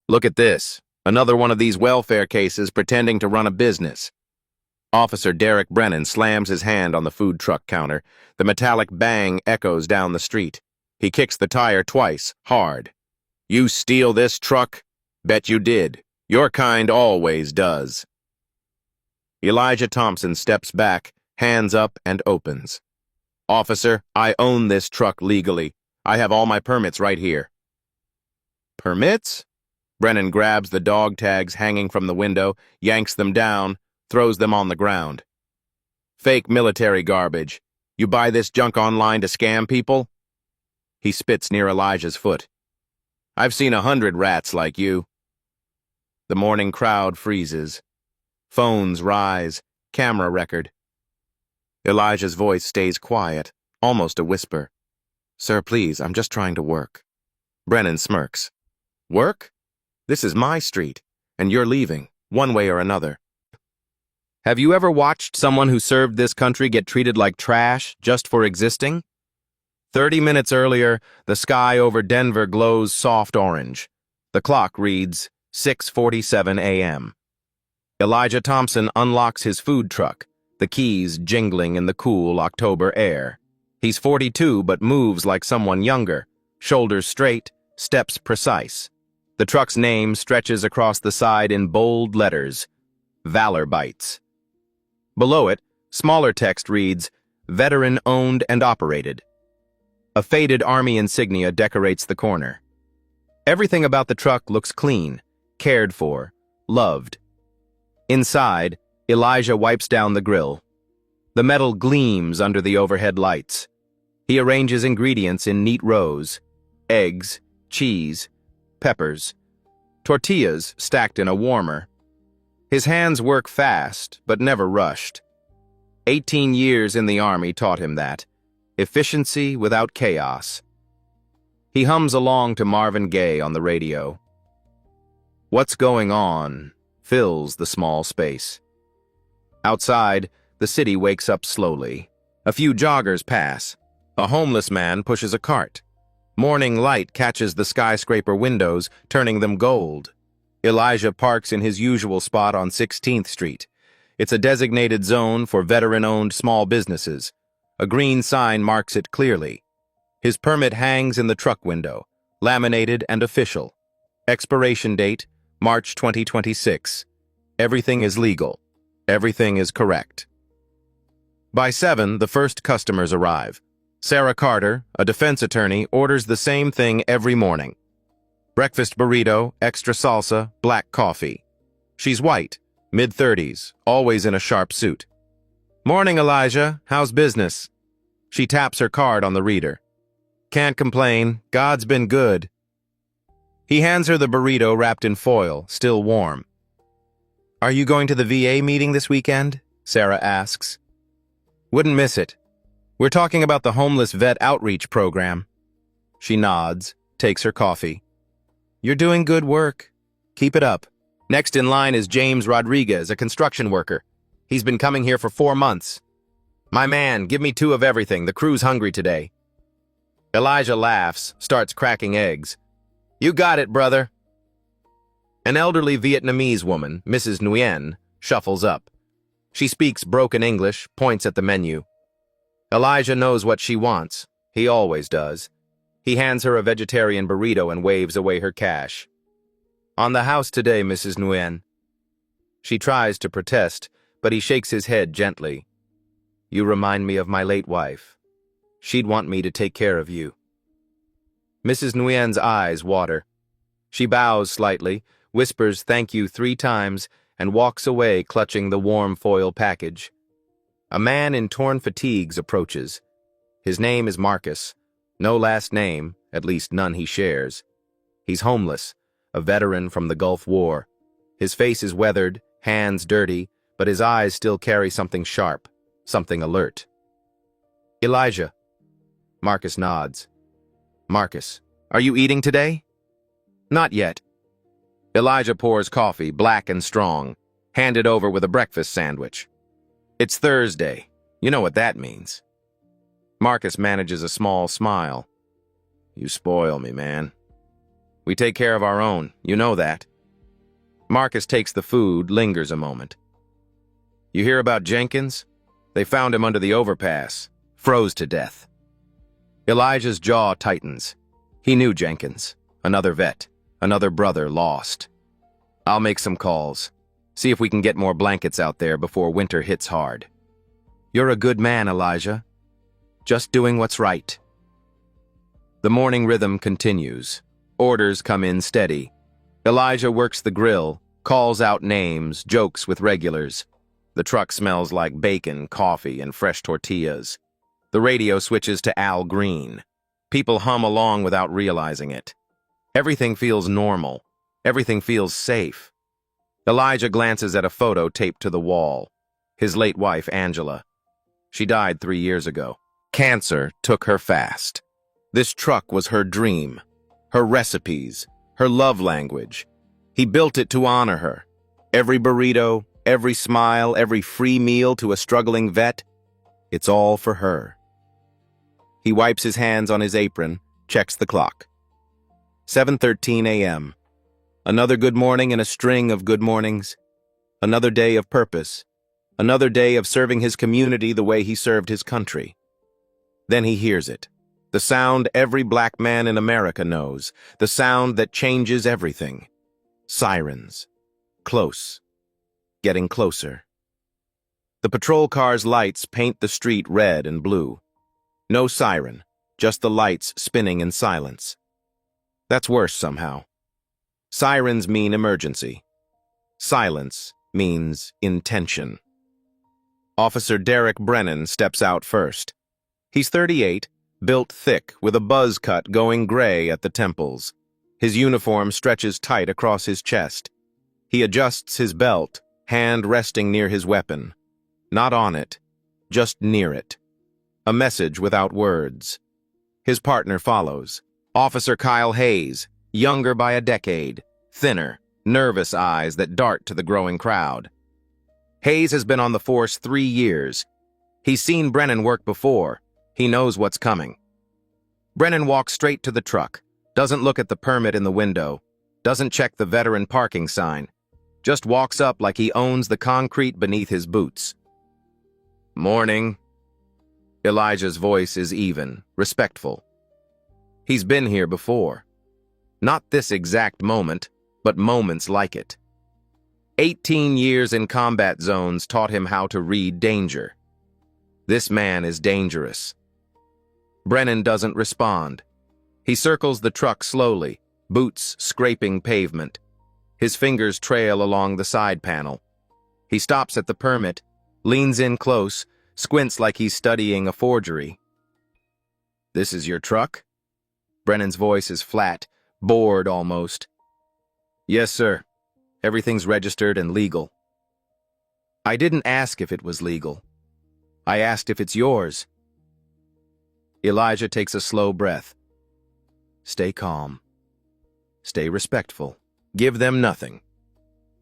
Look at this. Another one of these welfare cases pretending to run a business. Officer Derek Brennan slams his hand on the food truck counter. The metallic bang echoes down the street. He kicks the tire twice, hard. You steal this truck? Bet you did. Your kind always does. Elijah Thompson steps back, hands up, and opens. Officer, I own this truck legally. I have all my permits right here. Permits? Brennan grabs the dog tags hanging from the window, yanks them down, throws them on the ground. Fake military garbage. You buy this junk online to scam people? He spits near Elijah's foot. I've seen 100 rats like you. The morning crowd freezes. Phones rise, camera record. Elijah's voice stays quiet, almost a whisper. Sir, please, I'm just trying to work. Brennan smirks. Work? This is my street, and you're leaving, one way or another. Have you ever watched someone who served this country get treated like trash just for existing? 30 minutes earlier, the sky over Denver glows soft orange. The clock reads 6:47 a.m. Elijah Thompson unlocks his food truck, the keys jingling in the cool October air. He's 42 but moves like someone younger, shoulders straight, steps precise. The truck's name stretches across the side in bold letters, Valor Bites. Below it, smaller text reads, Veteran owned and operated. A faded Army insignia decorates the corner. Everything about the truck looks clean, cared for, loved. Inside, Elijah wipes down the grill. The metal gleams under the overhead lights. He arranges ingredients in neat rows, eggs, cheese, peppers, tortillas stacked in a warmer. His hands work fast, but never rushed. 18 years in the Army taught him that. Efficiency without chaos. He hums along to Marvin Gaye on the radio. What's going on fills the small space. Outside, the city wakes up slowly. A few joggers pass. A homeless man pushes a cart. Morning light catches the skyscraper windows, turning them gold. Elijah parks in his usual spot on 16th Street. It's a designated zone for veteran-owned small businesses. A green sign marks it clearly. His permit hangs in the truck window, laminated and official. Expiration date, March 2026. Everything is legal. Everything is correct. By 7, the first customers arrive. Sarah Carter, a defense attorney, orders the same thing every morning. Breakfast burrito, extra salsa, black coffee. She's white, mid-30s, always in a sharp suit. Morning, Elijah. How's business? She taps her card on the reader. Can't complain. God's been good. He hands her the burrito wrapped in foil, still warm. Are you going to the VA meeting this weekend? Sarah asks. Wouldn't miss it. We're talking about the homeless vet outreach program. She nods, takes her coffee. You're doing good work. Keep it up. Next in line is James Rodriguez, a construction worker. He's been coming here for 4 months. My man, give me 2 of everything. The crew's hungry today. Elijah laughs, starts cracking eggs. You got it, brother. An elderly Vietnamese woman, Mrs. Nguyen, shuffles up. She speaks broken English, points at the menu. Elijah knows what she wants. He always does. He hands her a vegetarian burrito and waves away her cash. On the house today, Mrs. Nguyen. She tries to protest, but he shakes his head gently. You remind me of my late wife. She'd want me to take care of you. Mrs. Nguyen's eyes water. She bows slightly, whispers thank you 3 times, and walks away clutching the warm foil package. A man in torn fatigues approaches. His name is Marcus. No last name, at least none he shares. He's homeless, a veteran from the Gulf War. His face is weathered, hands dirty, but his eyes still carry something sharp, something alert. Elijah. Marcus nods. Marcus, are you eating today? Not yet. Elijah pours coffee, black and strong, handed over with a breakfast sandwich. It's Thursday. You know what that means. Marcus manages a small smile. You spoil me, man. We take care of our own, you know that. Marcus takes the food, lingers a moment. You hear about Jenkins? They found him under the overpass, froze to death. Elijah's jaw tightens. He knew Jenkins, another vet, another brother lost. I'll make some calls, see if we can get more blankets out there before winter hits hard. You're a good man, Elijah. Just doing what's right. The morning rhythm continues. Orders come in steady. Elijah works the grill, calls out names, jokes with regulars. The truck smells like bacon, coffee, and fresh tortillas. The radio switches to Al Green. People hum along without realizing it. Everything feels normal. Everything feels safe. Elijah glances at a photo taped to the wall. His late wife, Angela. She died 3 years ago. Cancer took her fast. This truck was her dream, her recipes, her love language. He built it to honor her. Every burrito, every smile, every free meal to a struggling vet, it's all for her. He wipes his hands on his apron, checks the clock. 7:13 a.m. Another good morning in a string of good mornings. Another day of purpose. Another day of serving his community the way he served his country. Then he hears it. The sound every black man in America knows. The sound that changes everything. Sirens. Close. Getting closer. The patrol car's lights paint the street red and blue. No siren, just the lights spinning in silence. That's worse somehow. Sirens mean emergency. Silence means intention. Officer Derek Brennan steps out first. He's 38, built thick, with a buzz cut going gray at the temples. His uniform stretches tight across his chest. He adjusts his belt, hand resting near his weapon. Not on it, just near it. A message without words. His partner follows. Officer Kyle Hayes, younger by a decade, thinner, nervous eyes that dart to the growing crowd. Hayes has been on the force 3 years. He's seen Brennan work before. He knows what's coming. Brennan walks straight to the truck, doesn't look at the permit in the window, doesn't check the veteran parking sign, just walks up like he owns the concrete beneath his boots. Morning. Elijah's voice is even, respectful. He's been here before. Not this exact moment, but moments like it. 18 years in combat zones taught him how to read danger. This man is dangerous. Brennan doesn't respond. He circles the truck slowly, boots scraping pavement. His fingers trail along the side panel. He stops at the permit, leans in close, squints like he's studying a forgery. This is your truck? Brennan's voice is flat, bored almost. Yes, sir. Everything's registered and legal. I didn't ask if it was legal. I asked if it's yours. Elijah takes a slow breath. Stay calm. Stay respectful. Give them nothing.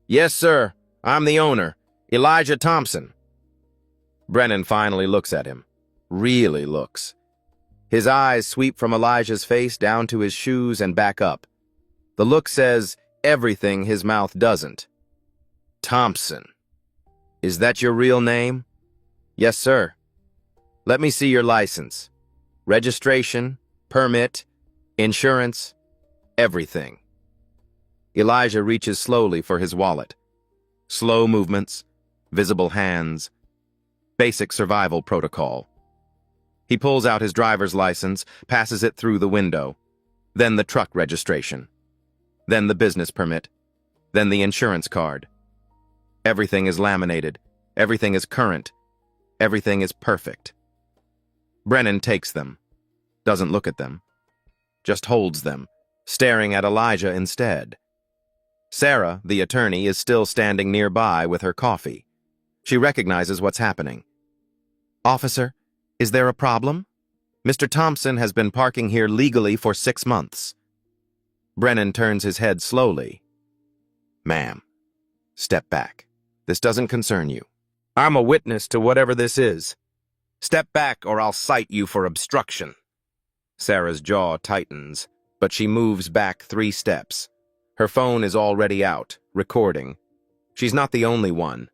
Yes, sir. I'm the owner, Elijah Thompson. Brennan finally looks at him. Really looks. His eyes sweep from Elijah's face down to his shoes and back up. The look says everything his mouth doesn't. Thompson. Is that your real name? Yes, sir. Let me see your license. Registration, permit, insurance, everything. Elijah reaches slowly for his wallet. Slow movements, visible hands, basic survival protocol. He pulls out his driver's license, passes it through the window, then the truck registration, then the business permit, then the insurance card. Everything is laminated, everything is current, everything is perfect. Brennan takes them, doesn't look at them, just holds them, staring at Elijah instead. Sarah, the attorney, is still standing nearby with her coffee. She recognizes what's happening. Officer, is there a problem? Mr. Thompson has been parking here legally for 6 months. Brennan turns his head slowly. Ma'am, step back. This doesn't concern you. I'm a witness to whatever this is. Step back or I'll cite you for obstruction. Sarah's jaw tightens. but she moves back 3 steps. Her phone is already out, recording. She's not the only one.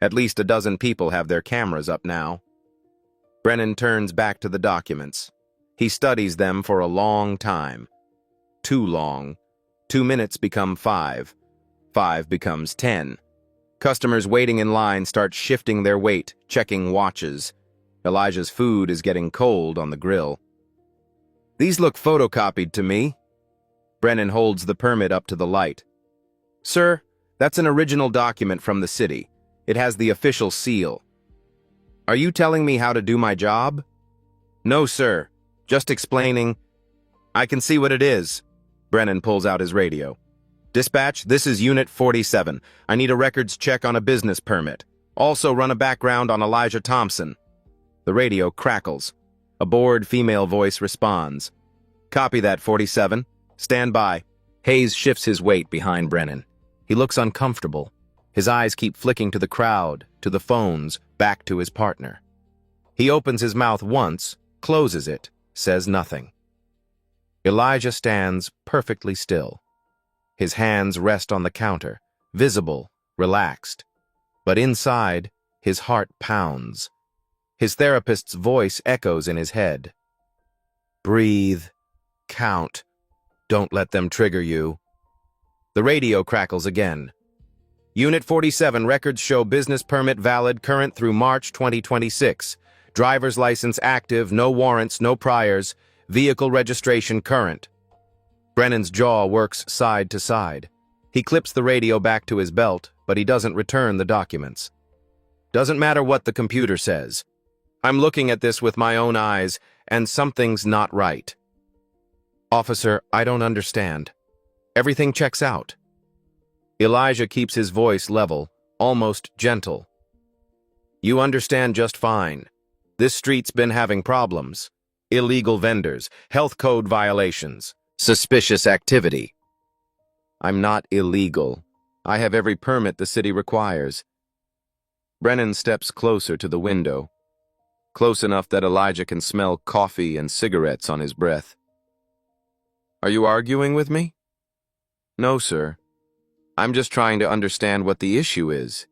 At least a dozen people have their cameras up now. Brennan turns back to the documents. He studies them for a long time. Too long. 2 minutes become 5. 5 becomes 10. Customers waiting in line start shifting their weight, checking watches. Elijah's food is getting cold on the grill. These look photocopied to me. Brennan holds the permit up to the light. Sir, that's an original document from the city. It has the official seal. Are you telling me how to do my job? No, sir. Just explaining. I can see what it is. Brennan pulls out his radio. Dispatch, this is Unit 47. I need a records check on a business permit. Also run a background on Elijah Thompson. The radio crackles. A bored female voice responds. Copy that, 47. Stand by. Hayes shifts his weight behind Brennan. He looks uncomfortable. His eyes keep flicking to the crowd, to the phones, back to his partner. He opens his mouth once, closes it, says nothing. Elijah stands perfectly still. His hands rest on the counter, visible, relaxed. But inside, his heart pounds. His therapist's voice echoes in his head. Breathe. Count. Don't let them trigger you. The radio crackles again. Unit 47, records show business permit valid, current through March 2026. Driver's license active, no warrants, no priors. Vehicle registration current. Brennan's jaw works side to side. He clips the radio back to his belt, but he doesn't return the documents. Doesn't matter what the computer says. I'm looking at this with my own eyes, and something's not right. Officer, I don't understand. Everything checks out. Elijah keeps his voice level, almost gentle. You understand just fine. This street's been having problems. Illegal vendors, health code violations, suspicious activity. I'm not illegal. I have every permit the city requires. Brennan steps closer to the window, close enough that Elijah can smell coffee and cigarettes on his breath. Are you arguing with me? No, sir. I'm just trying to understand what the issue is.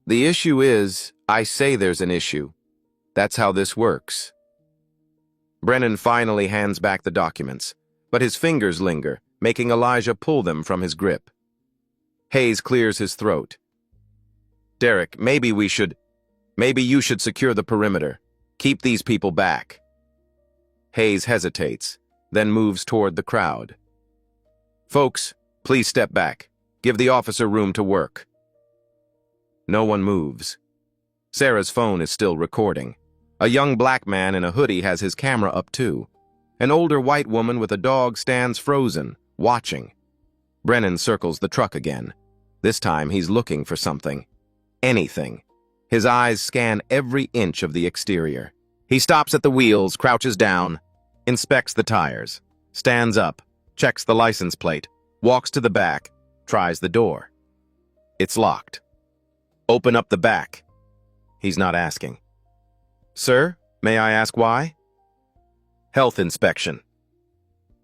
The issue is, I say there's an issue. That's how this works. Brennan finally hands back the documents, but his fingers linger, making Elijah pull them from his grip. Hayes clears his throat. Derek, maybe you should secure the perimeter. Keep these people back. Hayes hesitates, then moves toward the crowd. Folks, please step back. Give the officer room to work. No one moves. Sarah's phone is still recording. A young black man in a hoodie has his camera up too. An older white woman with a dog stands frozen, watching. Brennan circles the truck again. This time he's looking for something. Anything. His eyes scan every inch of the exterior. He stops at the wheels, crouches down, inspects the tires, stands up, checks the license plate, walks to the back, tries the door. It's locked. Open up the back. He's not asking. Sir, may I ask why? Health inspection.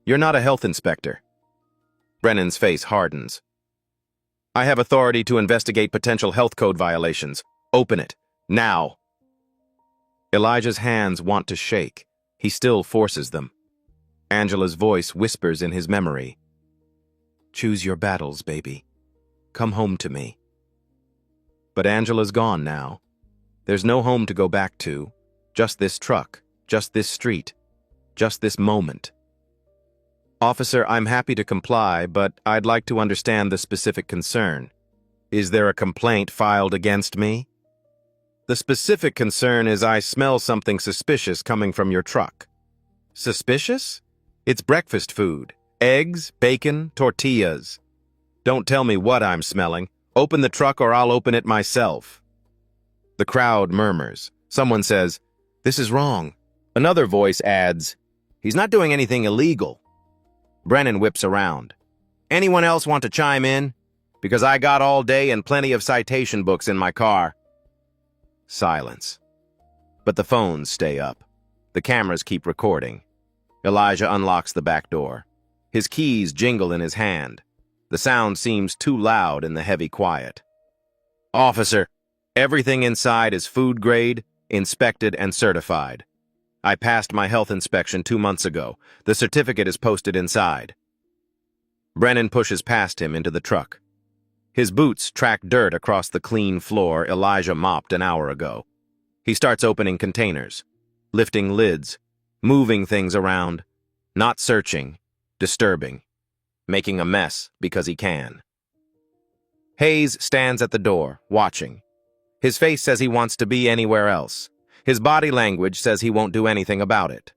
You're not a health inspector. Brennan's face hardens. I have authority to investigate potential health code violations. Open it. Now. Elijah's hands want to shake. He still forces them. Angela's voice whispers in his memory. Choose your battles, baby. Come home to me. But Angela's gone now. There's no home to go back to. Just this truck, just this street, just this moment. Officer, I'm happy to comply, but I'd like to understand the specific concern. Is there a complaint filed against me? The specific concern is I smell something suspicious coming from your truck. Suspicious? It's breakfast food. Eggs, bacon, tortillas. Don't tell me what I'm smelling. Open the truck or I'll open it myself. The crowd murmurs. Someone says, This is wrong. Another voice adds, He's not doing anything illegal. Brennan whips around. Anyone else want to chime in? Because I got all day and plenty of citation books in my car. Silence. But the phones stay up. The cameras keep recording. Elijah unlocks the back door. His keys jingle in his hand. The sound seems too loud in the heavy quiet. Officer, everything inside is food grade, inspected, and certified. I passed my health inspection 2 months ago. The certificate is posted inside. Brennan pushes past him into the truck. His boots track dirt across the clean floor Elijah mopped an hour ago. He starts opening containers, lifting lids, moving things around, not searching, disturbing, making a mess because he can. Hayes stands at the door, watching. His face says he wants to be anywhere else. His body language says he won't do anything about it.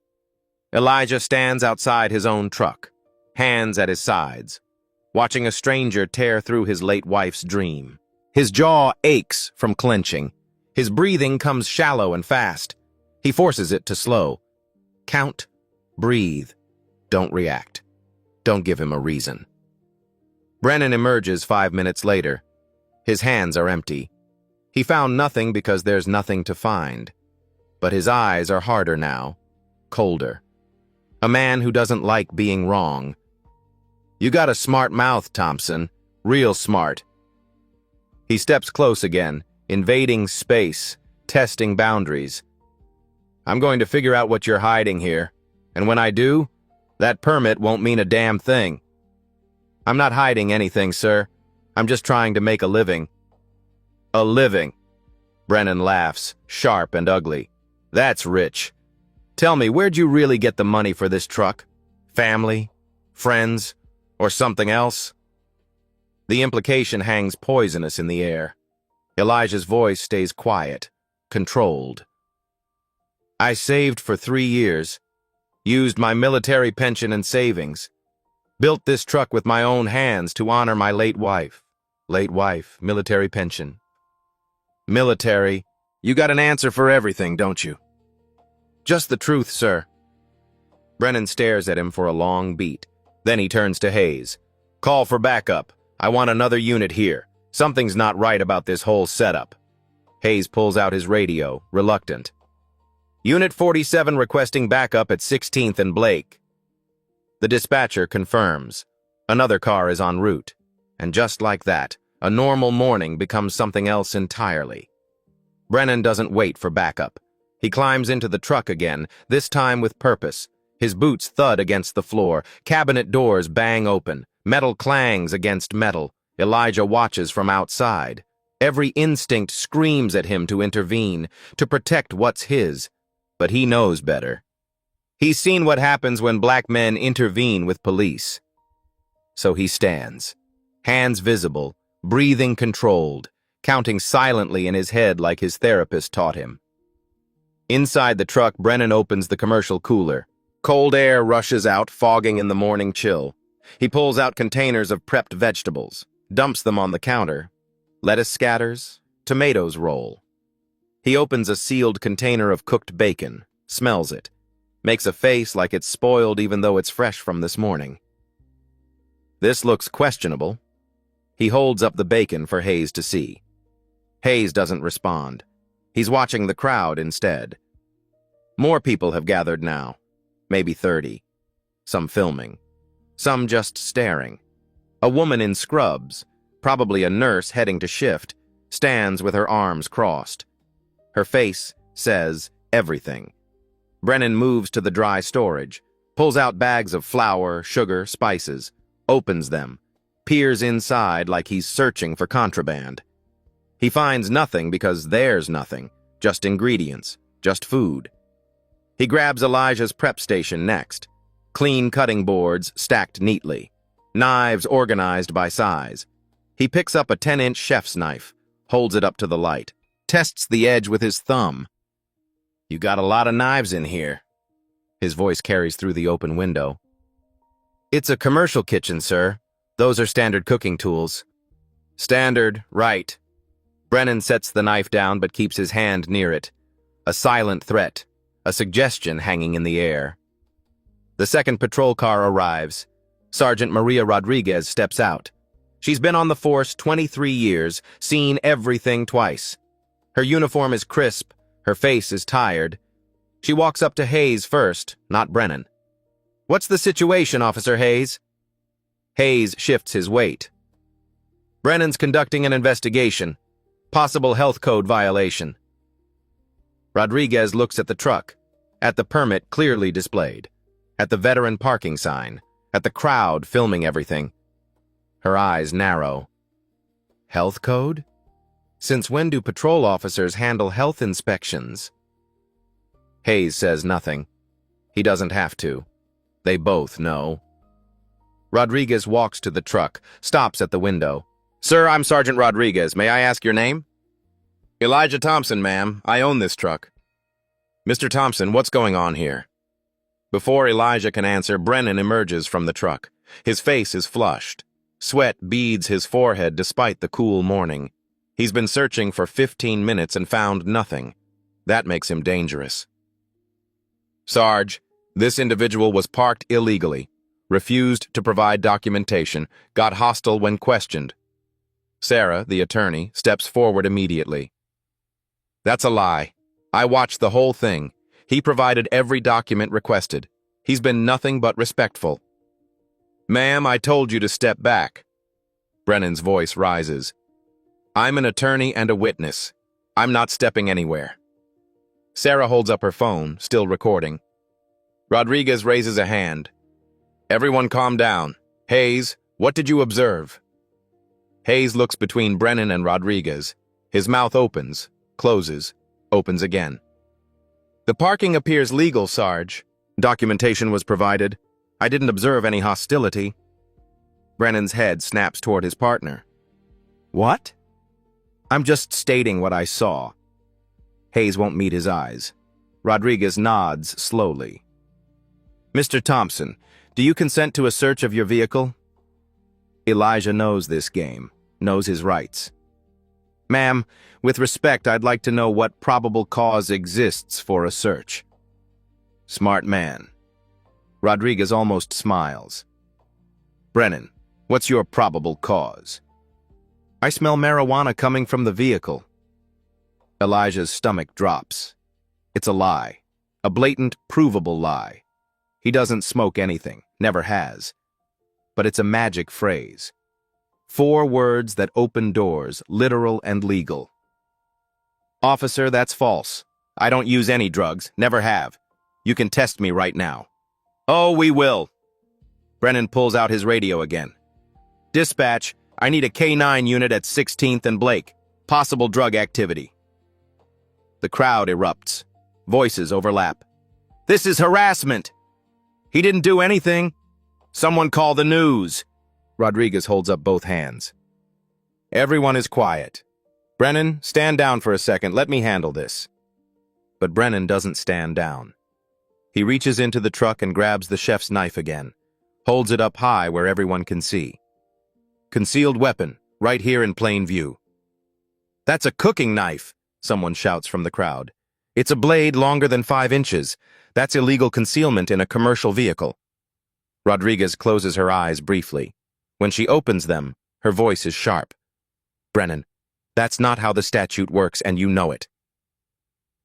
Elijah stands outside his own truck, hands at his sides, watching a stranger tear through his late wife's dream. His jaw aches from clenching. His breathing comes shallow and fast. He forces it to slow. Count, breathe, don't react. Don't give him a reason. Brennan emerges 5 minutes later. His hands are empty. He found nothing because there's nothing to find. But his eyes are harder now, colder. A man who doesn't like being wrong. You got a smart mouth, Thompson. Real smart. He steps close again, invading space, testing boundaries. I'm going to figure out what you're hiding here, and when I do, that permit won't mean a damn thing. I'm not hiding anything, sir. I'm just trying to make a living. A living. Brennan laughs, sharp and ugly. That's rich. Tell me, where'd you really get the money for this truck? Family? Friends? Or something else? The implication hangs poisonous in the air. Elijah's voice stays quiet, controlled. I saved for 3 years, used my military pension and savings, built this truck with my own hands to honor my late wife. Late wife, military pension. Military, you got an answer for everything, don't you? Just the truth, sir. Brennan stares at him for a long beat. Then he turns to Hayes. Call for backup. I want another unit here. Something's not right about this whole setup. Hayes pulls out his radio, reluctant. Unit 47 requesting backup at 16th and Blake. The dispatcher confirms. Another car is en route. And just like that, a normal morning becomes something else entirely. Brennan doesn't wait for backup. He climbs into the truck again, this time with purpose. His boots thud against the floor, cabinet doors bang open, metal clangs against metal. Elijah watches from outside. Every instinct screams at him to intervene, to protect what's his. But he knows better. He's seen what happens when black men intervene with police. So he stands, hands visible, breathing controlled, counting silently in his head like his therapist taught him. Inside the truck, Brennan opens the commercial cooler. Cold air rushes out, fogging in the morning chill. He pulls out containers of prepped vegetables, dumps them on the counter. Lettuce scatters, tomatoes roll. He opens a sealed container of cooked bacon, smells it, makes a face like it's spoiled even though it's fresh from this morning. This looks questionable. He holds up the bacon for Hayes to see. Hayes doesn't respond. He's watching the crowd instead. More people have gathered now, maybe 30. Some filming, some just staring. A woman in scrubs, probably a nurse heading to shift, stands with her arms crossed. Her face says everything. Brennan moves to the dry storage, pulls out bags of flour, sugar, spices, opens them, peers inside like he's searching for contraband. He finds nothing because there's nothing, just ingredients, just food. He grabs Elijah's prep station next. Clean cutting boards stacked neatly, knives organized by size. He picks up a 10-inch chef's knife, holds it up to the light, tests the edge with his thumb. You got a lot of knives in here. His voice carries through the open window. It's a commercial kitchen, sir. Those are standard cooking tools. Standard, right. Brennan sets the knife down but keeps his hand near it. A silent threat, a suggestion hanging in the air. The second patrol car arrives. Sergeant Maria Rodriguez steps out. She's been on the force 23 years, seen everything twice. Her uniform is crisp, her face is tired. She walks up to Hayes first, not Brennan. What's the situation, Officer Hayes? Hayes shifts his weight. Brennan's conducting an investigation. Possible health code violation. Rodriguez looks at the truck, at the permit clearly displayed, at the veteran parking sign, at the crowd filming everything. Her eyes narrow. Health code? Since when do patrol officers handle health inspections? Hayes says nothing. He doesn't have to. They both know. Rodriguez walks to the truck, stops at the window. Sir, I'm Sergeant Rodriguez. May I ask your name? Elijah Thompson, ma'am. I own this truck. Mr. Thompson, what's going on here? Before Elijah can answer, Brennan emerges from the truck. His face is flushed. Sweat beads his forehead despite the cool morning. He's been searching for 15 minutes and found nothing. That makes him dangerous. Sarge, this individual was parked illegally, refused to provide documentation, got hostile when questioned. Sarah, the attorney, steps forward immediately. That's a lie. I watched the whole thing. He provided every document requested. He's been nothing but respectful. Ma'am, I told you to step back. Brennan's voice rises. I'm an attorney and a witness. I'm not stepping anywhere. Sarah holds up her phone, still recording. Rodriguez raises a hand. Everyone calm down. Hayes, what did you observe? Hayes looks between Brennan and Rodriguez. His mouth opens, closes, opens again. The parking appears legal, Sarge. Documentation was provided. I didn't observe any hostility. Brennan's head snaps toward his partner. What? I'm just stating what I saw. Hayes won't meet his eyes. Rodriguez nods slowly. Mr. Thompson, do you consent to a search of your vehicle? Elijah knows this game, knows his rights. Ma'am, with respect, I'd like to know what probable cause exists for a search. Smart man. Rodriguez almost smiles. Brennan, what's your probable cause? I smell marijuana coming from the vehicle. Elijah's stomach drops. It's a lie. A blatant, provable lie. He doesn't smoke anything, never has. But it's a magic phrase. 4 words that open doors, literal and legal. Officer, that's false. I don't use any drugs, never have. You can test me right now. Oh, we will. Brennan pulls out his radio again. Dispatch, I need a K-9 unit at 16th and Blake. Possible drug activity. The crowd erupts. Voices overlap. This is harassment. He didn't do anything. Someone call the news. Rodriguez holds up both hands. Everyone is quiet. Brennan, stand down for a second. Let me handle this. But Brennan doesn't stand down. He reaches into the truck and grabs the chef's knife again, holds it up high where everyone can see. Concealed weapon, right here in plain view. That's a cooking knife, someone shouts from the crowd. It's a blade longer than 5 inches. That's illegal concealment in a commercial vehicle. Rodriguez closes her eyes briefly. When she opens them, her voice is sharp. Brennan, that's not how the statute works, and you know it.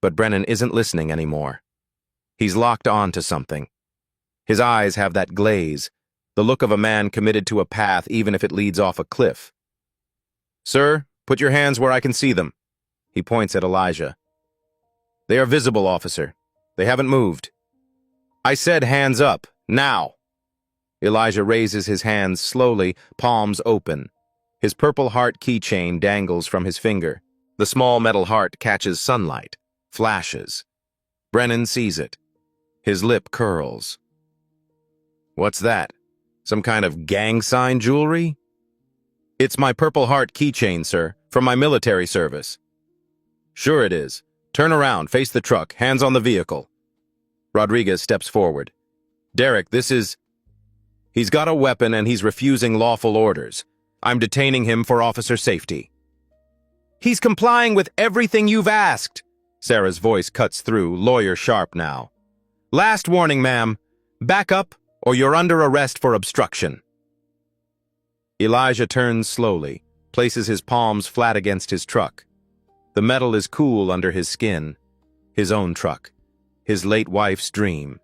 But Brennan isn't listening anymore. He's locked on to something. His eyes have that glaze, the look of a man committed to a path even if it leads off a cliff. Sir, put your hands where I can see them. He points at Elijah. They are visible, officer. They haven't moved. I said hands up, now. Elijah raises his hands slowly, palms open. His Purple Heart keychain dangles from his finger. The small metal heart catches sunlight, flashes. Brennan sees it. His lip curls. What's that? Some kind of gang sign jewelry? It's my Purple Heart keychain, sir, from my military service. Sure it is. Turn around, face the truck, hands on the vehicle. Rodriguez steps forward. Derek, this is... He's got a weapon and he's refusing lawful orders. I'm detaining him for officer safety. He's complying with everything you've asked. Sarah's voice cuts through, lawyer sharp now. Last warning, ma'am. Back up or you're under arrest for obstruction. Elijah turns slowly, places his palms flat against his truck. The metal is cool under his skin. His own truck. His late wife's dream.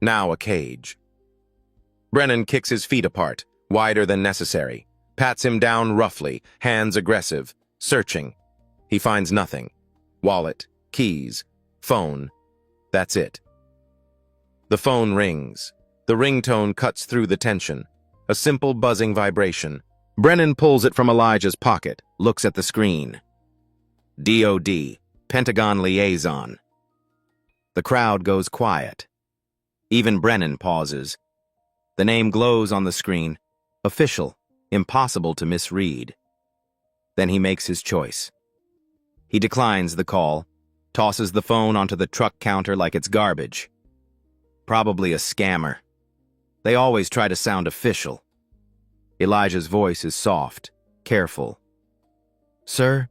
Now a cage. Brennan kicks his feet apart, wider than necessary, pats him down roughly, hands aggressive, searching. He finds nothing. Wallet, keys, phone. That's it. The phone rings. The ringtone cuts through the tension. A simple buzzing vibration. Brennan pulls it from Elijah's pocket, looks at the screen. DOD, Pentagon Liaison. The crowd goes quiet. Even Brennan pauses. The name glows on the screen. Official, impossible to misread. Then he makes his choice. He declines the call, tosses the phone onto the truck counter like it's garbage. Probably a scammer. They always try to sound official. Elijah's voice is soft, careful. Sir,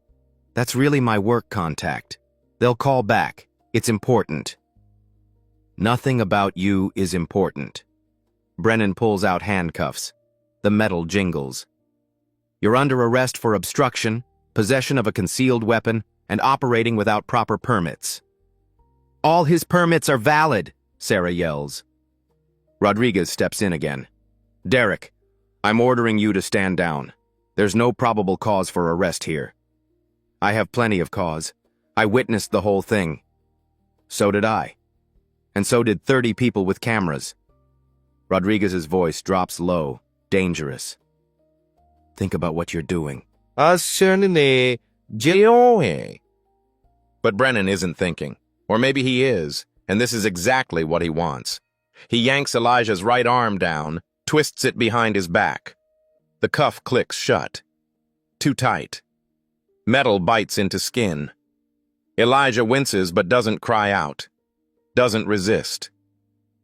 that's really my work contact. They'll call back. It's important. Nothing about you is important. Brennan pulls out handcuffs. The metal jingles. You're under arrest for obstruction, possession of a concealed weapon, and operating without proper permits. All his permits are valid, Sarah yells. Rodriguez steps in again. Derek, I'm ordering you to stand down. There's no probable cause for arrest here. I have plenty of cause. I witnessed the whole thing. So did I. And so did 30 people with cameras. Rodriguez's voice drops low, dangerous. Think about what you're doing. But Brennan isn't thinking. Or maybe he is, and this is exactly what he wants. He yanks Elijah's right arm down, twists it behind his back. The cuff clicks shut. Too tight. Metal bites into skin. Elijah winces but doesn't cry out. Doesn't resist.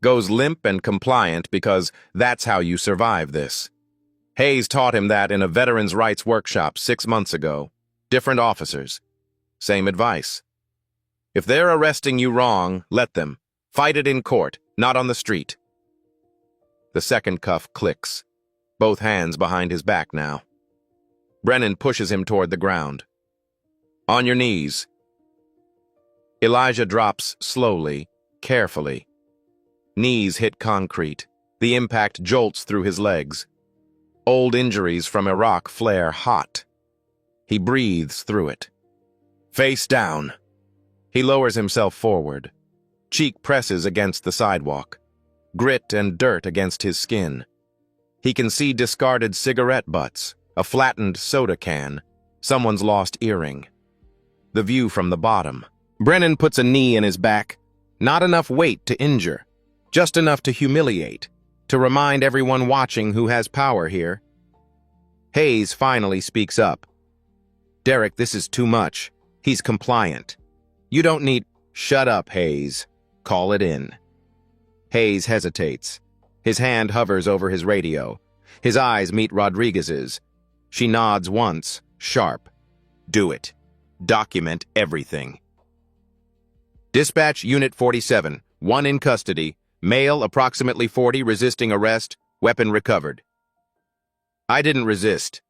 Goes limp and compliant because that's how you survive this. Hayes taught him that in a veterans' rights workshop 6 months ago. Different officers. Same advice. If they're arresting you wrong, let them. Fight it in court, not on the street. The second cuff clicks. Both hands behind his back now. Brennan pushes him toward the ground. On your knees. Elijah drops slowly, carefully. Knees hit concrete. The impact jolts through his legs. Old injuries from Iraq flare hot. He breathes through it. Face down. He lowers himself forward. Cheek presses against the sidewalk. Grit and dirt against his skin. He can see discarded cigarette butts, a flattened soda can, someone's lost earring. The view from the bottom. Brennan puts a knee in his back. Not enough weight to injure. Just enough to humiliate. To remind everyone watching who has power here. Hayes finally speaks up. Derek, this is too much. He's compliant. You don't need... Shut up, Hayes. Call it in. Hayes hesitates. His hand hovers over his radio. His eyes meet Rodriguez's. She nods once, sharp. Do it. Document everything. Dispatch Unit 47. 1 in custody. Male, approximately 40, resisting arrest. Weapon recovered. I didn't resist.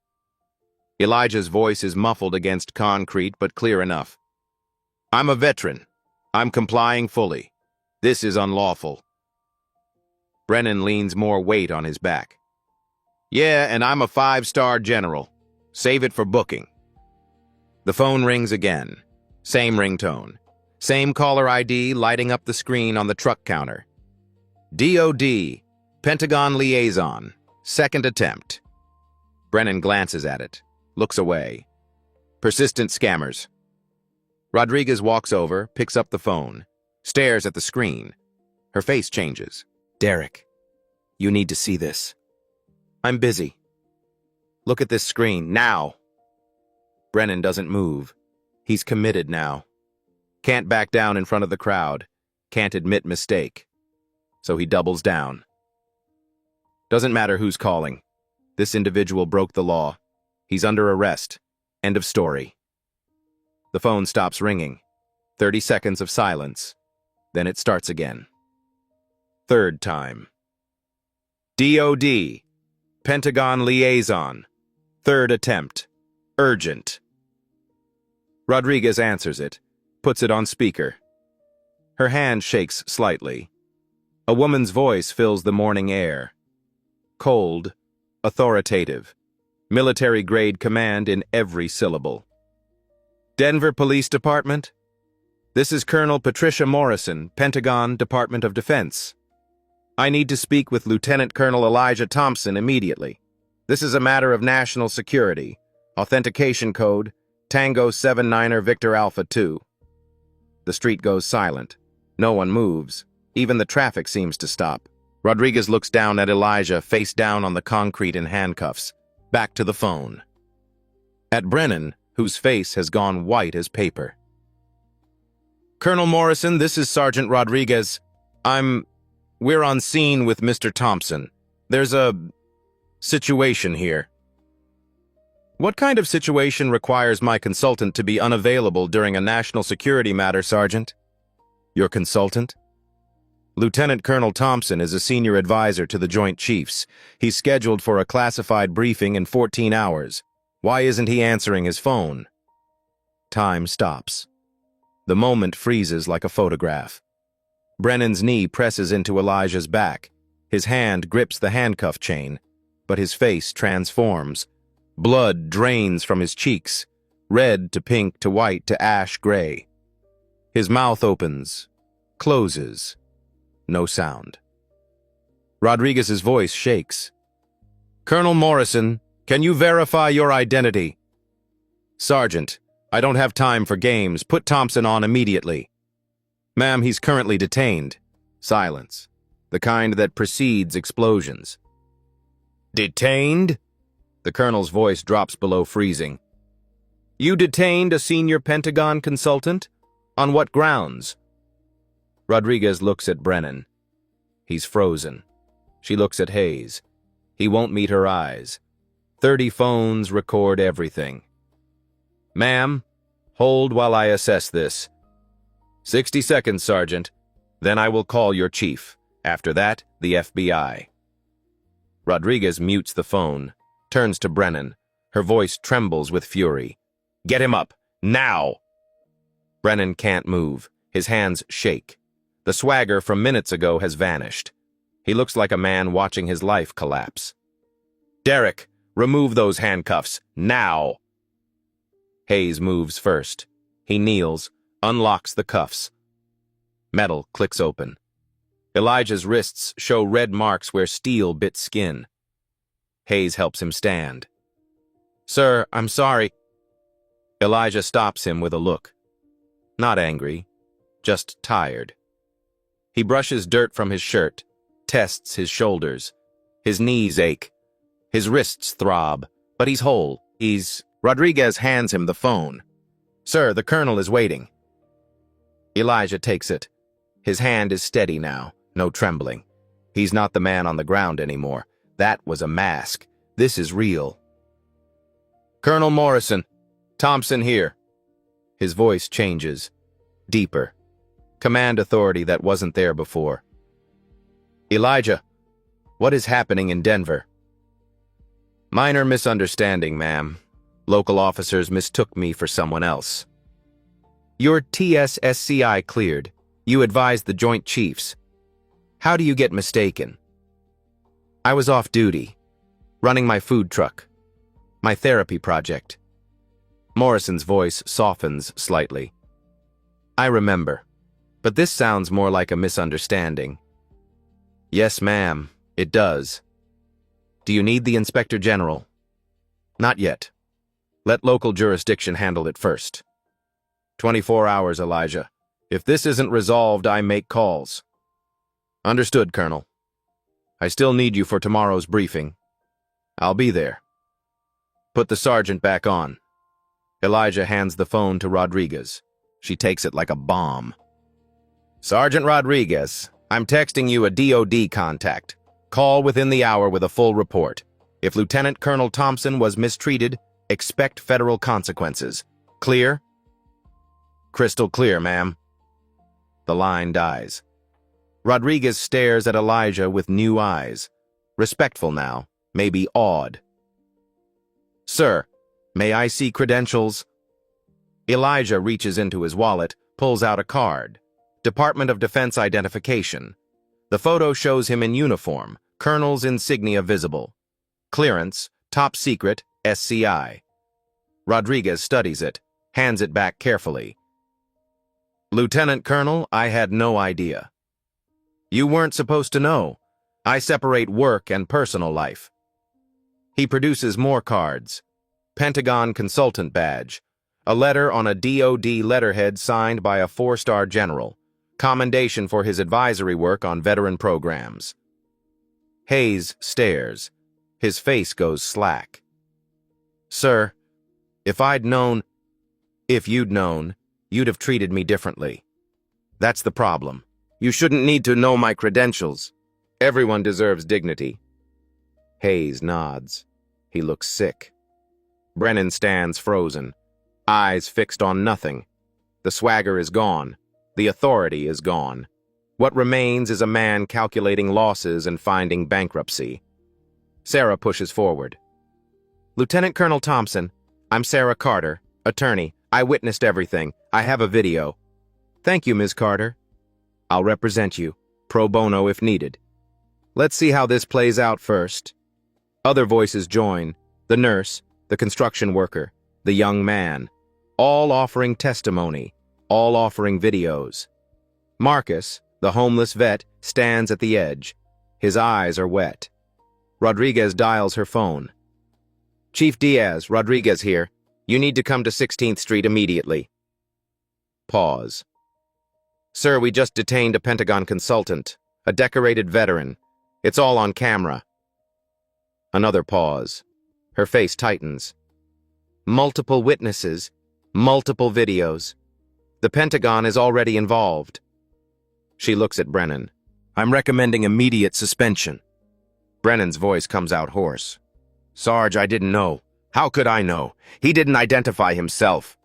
Elijah's voice is muffled against concrete, but clear enough. I'm a veteran. I'm complying fully. This is unlawful. Brennan leans more weight on his back. Yeah, and I'm a 5-star general. Save it for booking. The phone rings again. Same ringtone. Same caller ID lighting up the screen on the truck counter. DOD, Pentagon Liaison, second attempt. Brennan glances at it, looks away. Persistent scammers. Rodriguez walks over, picks up the phone, stares at the screen. Her face changes. Derek, you need to see this. I'm busy. Look at this screen, now. Brennan doesn't move. He's committed now. Can't back down in front of the crowd. Can't admit mistake. So he doubles down. Doesn't matter who's calling. This individual broke the law. He's under arrest. End of story. The phone stops ringing. 30 seconds of silence. Then it starts again. Third time. DOD, Pentagon Liaison, third attempt, urgent. Rodriguez answers it, puts it on speaker. Her hand shakes slightly. A woman's voice fills the morning air. Cold, authoritative, military-grade command in every syllable. Denver Police Department? This is Colonel Patricia Morrison, Pentagon, Department of Defense. I need to speak with Lieutenant Colonel Elijah Thompson immediately. This is a matter of national security. Authentication code, Tango 79er Victor Alpha 2. The street goes silent. No one moves. Even the traffic seems to stop. Rodriguez looks down at Elijah, face down on the concrete in handcuffs. Back to the phone. At Brennan, whose face has gone white as paper. Colonel Morrison, this is Sergeant Rodriguez. We're on scene with Mr. Thompson. There's a situation here. What kind of situation requires my consultant to be unavailable during a national security matter, Sergeant? Your consultant? Lieutenant Colonel Thompson is a senior advisor to the Joint Chiefs. He's scheduled for a classified briefing in 14 hours. Why isn't he answering his phone? Time stops. The moment freezes like a photograph. Brennan's knee presses into Elijah's back. His hand grips the handcuff chain, but his face transforms. Blood drains from his cheeks, red to pink to white to ash gray. His mouth opens, closes. No sound. Rodriguez's voice shakes. Colonel Morrison, can you verify your identity? Sergeant, I don't have time for games. Put Thompson on immediately. Ma'am, he's currently detained. Silence. The kind that precedes explosions. Detained? The colonel's voice drops below freezing. You detained a senior Pentagon consultant? On what grounds? Rodriguez looks at Brennan. He's frozen. She looks at Hayes. He won't meet her eyes. 30 phones record everything. Ma'am, hold while I assess this. 60 seconds, Sergeant. Then I will call your chief. After that, the FBI. Rodriguez mutes the phone, turns to Brennan. Her voice trembles with fury. Get him up, now! Brennan can't move. His hands shake. The swagger from minutes ago has vanished. He looks like a man watching his life collapse. Derek, remove those handcuffs, now! Hayes moves first. He kneels, unlocks the cuffs. Metal clicks open. Elijah's wrists show red marks where steel bit skin. Hayes helps him stand. Sir, I'm sorry. Elijah stops him with a look. Not angry, just tired. He brushes dirt from his shirt, tests his shoulders. His knees ache. His wrists throb, but he's whole. Rodriguez hands him the phone. Sir, the colonel is waiting. Elijah takes it. His hand is steady now, no trembling. He's not the man on the ground anymore. That was a mask. This is real. Colonel Morrison, Thompson here. His voice changes, deeper. Command authority that wasn't there before. Elijah, what is happening in Denver? Minor misunderstanding, ma'am. Local officers mistook me for someone else. Your TSSCI cleared. You advised the Joint Chiefs. How do you get mistaken? I was off duty, running my food truck, my therapy project. Morrison's voice softens slightly. I remember, but this sounds more like a misunderstanding. Yes, ma'am, it does. Do you need the Inspector General? Not yet. Let local jurisdiction handle it first. 24 hours, Elijah. If this isn't resolved, I make calls. Understood, Colonel. I still need you for tomorrow's briefing. I'll be there. Put the sergeant back on. Elijah hands the phone to Rodriguez. She takes it like a bomb. Sergeant Rodriguez, I'm texting you a DOD contact. Call within the hour with a full report. If Lieutenant Colonel Thompson was mistreated, expect federal consequences. Clear? Crystal clear, ma'am. The line dies. Rodriguez stares at Elijah with new eyes. Respectful now, maybe awed. Sir, may I see credentials? Elijah reaches into his wallet, pulls out a card. Department of Defense identification. The photo shows him in uniform, colonel's insignia visible. Clearance, top secret, SCI. Rodriguez studies it, hands it back carefully. Lieutenant Colonel, I had no idea. You weren't supposed to know. I separate work and personal life. He produces more cards. Pentagon consultant badge. A letter on a DoD letterhead signed by a 4-star general. Commendation for his advisory work on veteran programs. Hayes stares. His face goes slack. Sir, if you'd known, you'd have treated me differently. That's the problem. You shouldn't need to know my credentials. Everyone deserves dignity. Hayes nods. He looks sick. Brennan stands frozen, eyes fixed on nothing. The swagger is gone. The authority is gone. What remains is a man calculating losses and finding bankruptcy. Sarah pushes forward. Lieutenant Colonel Thompson, I'm Sarah Carter, attorney. I witnessed everything. I have a video. Thank you, Ms. Carter. I'll represent you, pro bono if needed. Let's see how this plays out first. Other voices join, the nurse, the construction worker, the young man, all offering testimony, all offering videos. Marcus, the homeless vet, stands at the edge. His eyes are wet. Rodriguez dials her phone. Chief Diaz, Rodriguez here. You need to come to 16th Street immediately. Pause. Sir, we just detained a Pentagon consultant, a decorated veteran. It's all on camera. Another pause. Her face tightens. Multiple witnesses, multiple videos. The Pentagon is already involved. She looks at Brennan. I'm recommending immediate suspension. Brennan's voice comes out hoarse. Sarge, I didn't know. How could I know? He didn't identify himself.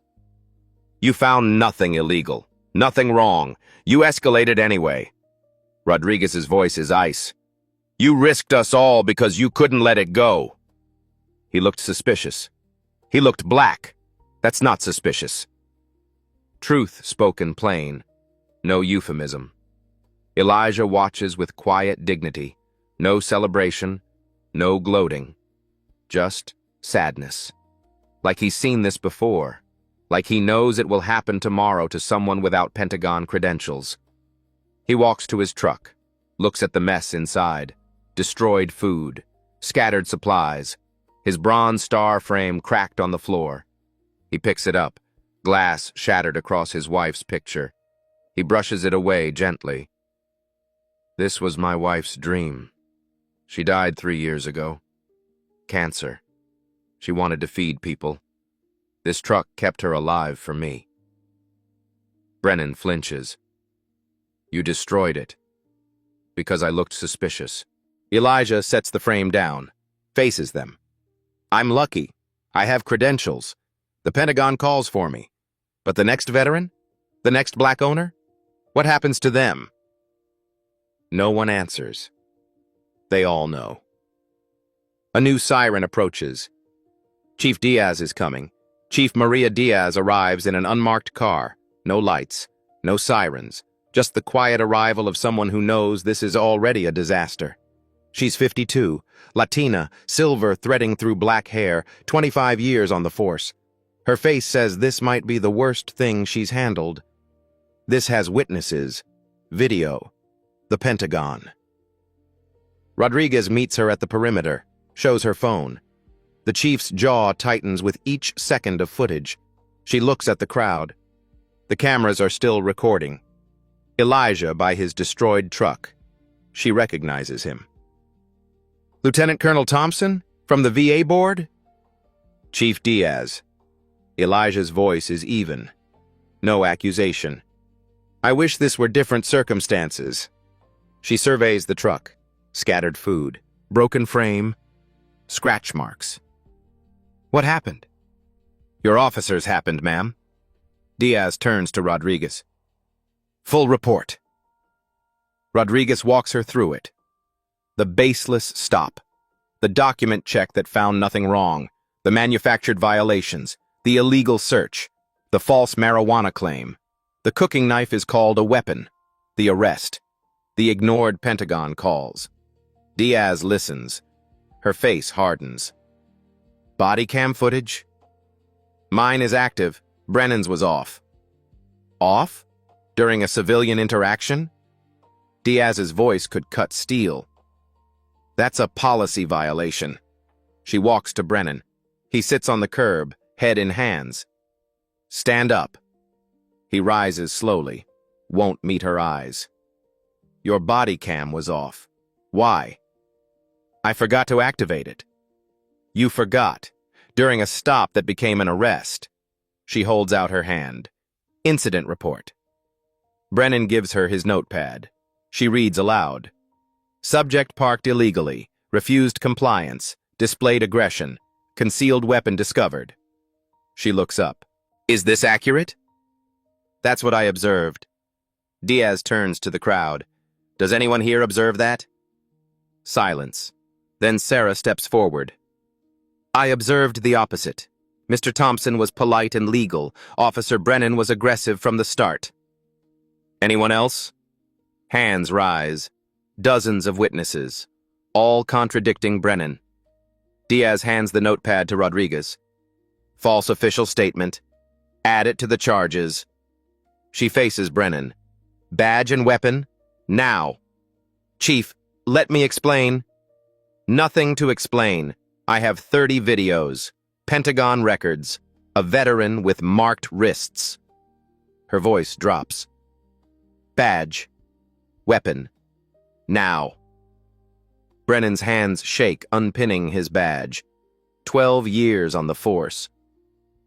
You found nothing illegal, nothing wrong. You escalated anyway. Rodriguez's voice is ice. You risked us all because you couldn't let it go. He looked suspicious. He looked black. That's not suspicious. Truth spoken plain. No euphemism. Elijah watches with quiet dignity. No celebration, no gloating. Just sadness. Like he's seen this before. Like he knows it will happen tomorrow to someone without Pentagon credentials. He walks to his truck, looks at the mess inside. Destroyed food, scattered supplies. His bronze star frame cracked on the floor. He picks it up, glass shattered across his wife's picture. He brushes it away gently. This was my wife's dream. She died 3 years ago. Cancer. She wanted to feed people. This truck kept her alive for me. Brennan flinches. You destroyed it. Because I looked suspicious. Elijah sets the frame down, faces them. I'm lucky. I have credentials. The Pentagon calls for me. But the next veteran? The next black owner? What happens to them? No one answers. They all know. A new siren approaches. Chief Diaz is coming. Chief Maria Diaz arrives in an unmarked car. No lights, no sirens, just the quiet arrival of someone who knows this is already a disaster. She's 52, Latina, silver threading through black hair, 25 years on the force. Her face says this might be the worst thing she's handled. This has witnesses, video, the Pentagon. Rodriguez meets her at the perimeter, shows her phone. The chief's jaw tightens with each second of footage. She looks at the crowd. The cameras are still recording. Elijah by his destroyed truck. She recognizes him. Lieutenant Colonel Thompson, from the VA board? Chief Diaz. Elijah's voice is even. No accusation. I wish this were different circumstances. She surveys the truck. Scattered food. Broken frame. Scratch marks. What happened? Your officers happened, ma'am. Diaz turns to Rodriguez. Full report. Rodriguez walks her through it. The baseless stop. The document check that found nothing wrong. The manufactured violations. The illegal search. The false marijuana claim. The cooking knife is called a weapon. The arrest. The ignored Pentagon calls. Diaz listens. Her face hardens. Body cam footage? Mine is active. Brennan's was off. Off? During a civilian interaction? Diaz's voice could cut steel. That's a policy violation. She walks to Brennan. He sits on the curb, head in hands. Stand up. He rises slowly. Won't meet her eyes. Your body cam was off. Why? I forgot to activate it. You forgot. During a stop that became an arrest. She holds out her hand. Incident report. Brennan gives her his notepad. She reads aloud. Subject parked illegally, refused compliance, displayed aggression, concealed weapon discovered. She looks up. Is this accurate? That's what I observed. Diaz turns to the crowd. Does anyone here observe that? Silence. Then Sarah steps forward. I observed the opposite. Mr. Thompson was polite and legal. Officer Brennan was aggressive from the start. Anyone else? Hands rise. Dozens of witnesses, all contradicting Brennan. Diaz hands the notepad to Rodriguez. False official statement. Add it to the charges. She faces Brennan. Badge and weapon? Now. Chief, let me explain. Nothing to explain. I have 30 videos. Pentagon records. A veteran with marked wrists. Her voice drops. Badge. Weapon. Now. Brennan's hands shake, unpinning his badge. 12 years on the force.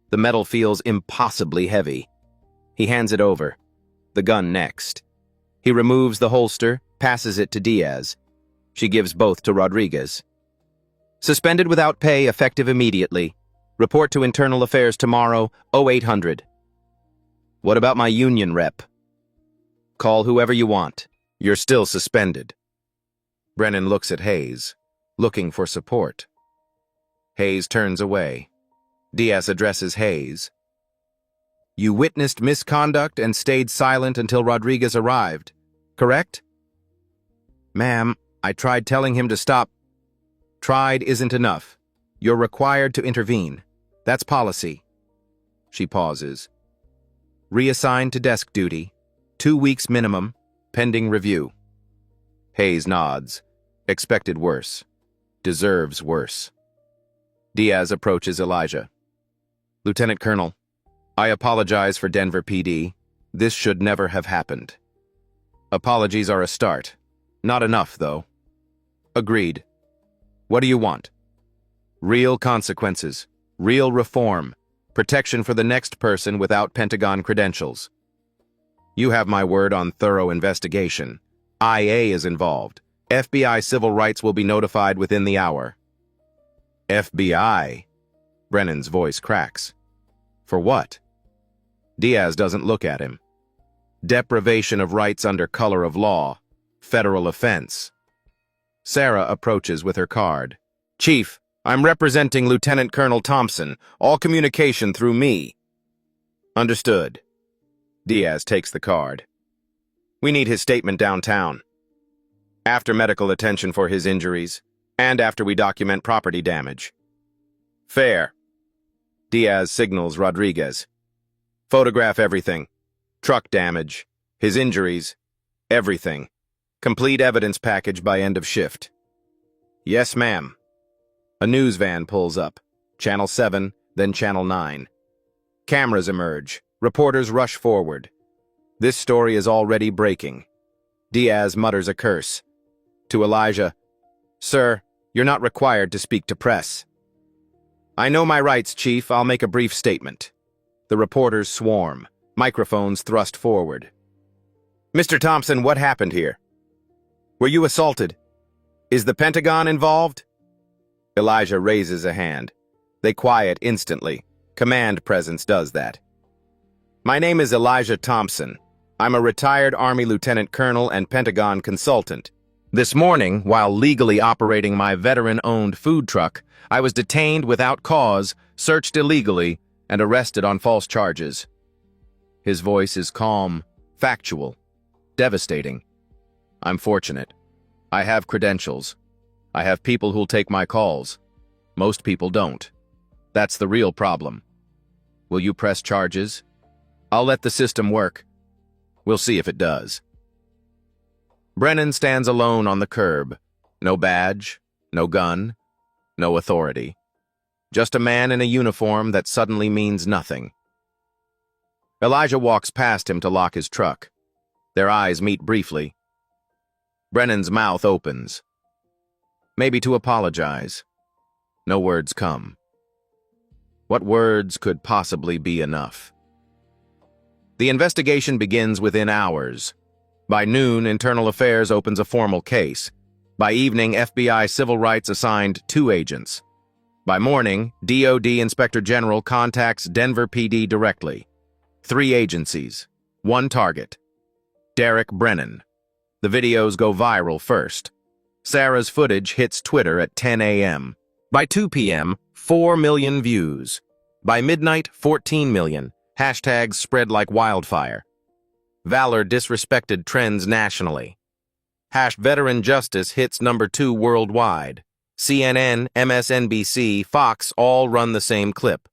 The metal feels impossibly heavy. He hands it over. The gun next. He removes the holster, passes it to Diaz. She gives both to Rodriguez. Suspended without pay, effective immediately. Report to Internal Affairs tomorrow, 0800. What about my union rep? Call whoever you want. You're still suspended. Brennan looks at Hayes, looking for support. Hayes turns away. Diaz addresses Hayes. You witnessed misconduct and stayed silent until Rodriguez arrived, correct? Ma'am, I tried telling him to stop. Tried isn't enough. You're required to intervene. That's policy. She pauses. Reassigned to desk duty. 2 weeks minimum, pending review. Hayes nods. Expected worse. Deserves worse. Diaz approaches Elijah. Lieutenant Colonel, I apologize for Denver PD. This should never have happened. Apologies are a start. Not enough, though. Agreed. What do you want? Real consequences. Real reform. Protection for the next person without Pentagon credentials. You have my word on thorough investigation. IA is involved. FBI civil rights will be notified within the hour. FBI? Brennan's voice cracks. For what? Diaz doesn't look at him. Deprivation of rights under color of law. Federal offense. Sarah approaches with her card. Chief, I'm representing Lieutenant Colonel Thompson. All communication through me. Understood. Diaz takes the card. We need his statement downtown. After medical attention for his injuries, and after we document property damage. Fair. Diaz signals Rodriguez. Photograph everything. Truck damage, his injuries, everything. Complete evidence package by end of shift. Yes, ma'am. A news van pulls up. Channel 7, then Channel 9. Cameras emerge. Reporters rush forward. This story is already breaking. Diaz mutters a curse. To Elijah, Sir, you're not required to speak to press. I know my rights, Chief. I'll make a brief statement. The reporters swarm. Microphones thrust forward. Mr. Thompson, what happened here? Were you assaulted? Is the Pentagon involved? Elijah raises a hand. They quiet instantly. Command presence does that. My name is Elijah Thompson. I'm a retired Army Lieutenant Colonel and Pentagon consultant. This morning, while legally operating my veteran-owned food truck, I was detained without cause, searched illegally, and arrested on false charges. His voice is calm, factual, devastating. I'm fortunate. I have credentials. I have people who'll take my calls. Most people don't. That's the real problem. Will you press charges? I'll let the system work. We'll see if it does. Brennan stands alone on the curb. No badge, no gun, no authority. Just a man in a uniform that suddenly means nothing. Elijah walks past him to lock his truck. Their eyes meet briefly. Brennan's mouth opens. Maybe to apologize. No words come. What words could possibly be enough? The investigation begins within hours. By noon, Internal Affairs opens a formal case. By evening, FBI Civil Rights assigned 2 agents. By morning, DOD Inspector General contacts Denver PD directly. 3 agencies, 1 target. Derek Brennan. The videos go viral first. Sarah's footage hits Twitter at 10 a.m. By 2 p.m., 4 million views. By midnight, 14 million. Hashtags spread like wildfire. Valor disrespected trends nationally. #Veteran Justice hits number 2 worldwide. CNN, MSNBC, Fox all run the same clip.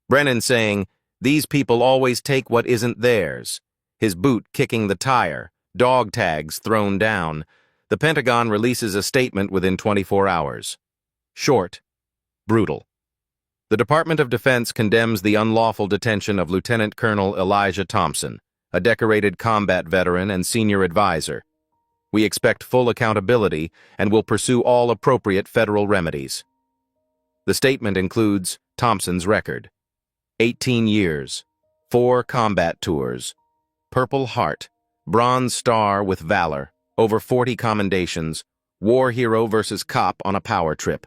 Brennan saying, "These people always take what isn't theirs." His boot kicking the tire, dog tags thrown down. The Pentagon releases a statement within 24 hours. Short, brutal. The Department of Defense condemns the unlawful detention of Lieutenant Colonel Elijah Thompson, a decorated combat veteran and senior advisor. We expect full accountability and will pursue all appropriate federal remedies. The statement includes Thompson's record: 18 years, 4 combat tours, Purple Heart, Bronze Star with Valor, over 40 commendations, war hero versus cop on a power trip.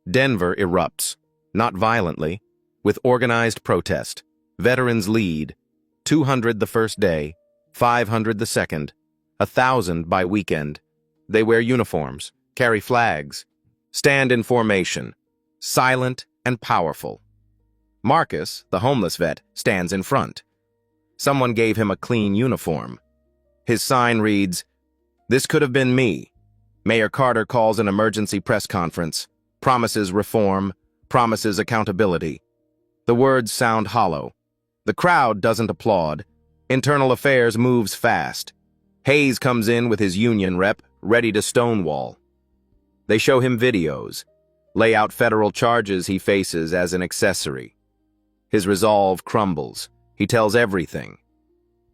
Denver erupts, not violently, with organized protest. Veterans lead, 200 the first day, 500 the second, 1,000 by weekend. They wear uniforms, carry flags, stand in formation, silent and powerful. Marcus, the homeless vet, stands in front. Someone gave him a clean uniform. His sign reads, "This could have been me." Mayor Carter calls an emergency press conference, promises reform, promises accountability. The words sound hollow. The crowd doesn't applaud. Internal Affairs moves fast. Hayes comes in with his union rep, ready to stonewall. They show him videos, lay out federal charges he faces as an accessory. His resolve crumbles. He tells everything.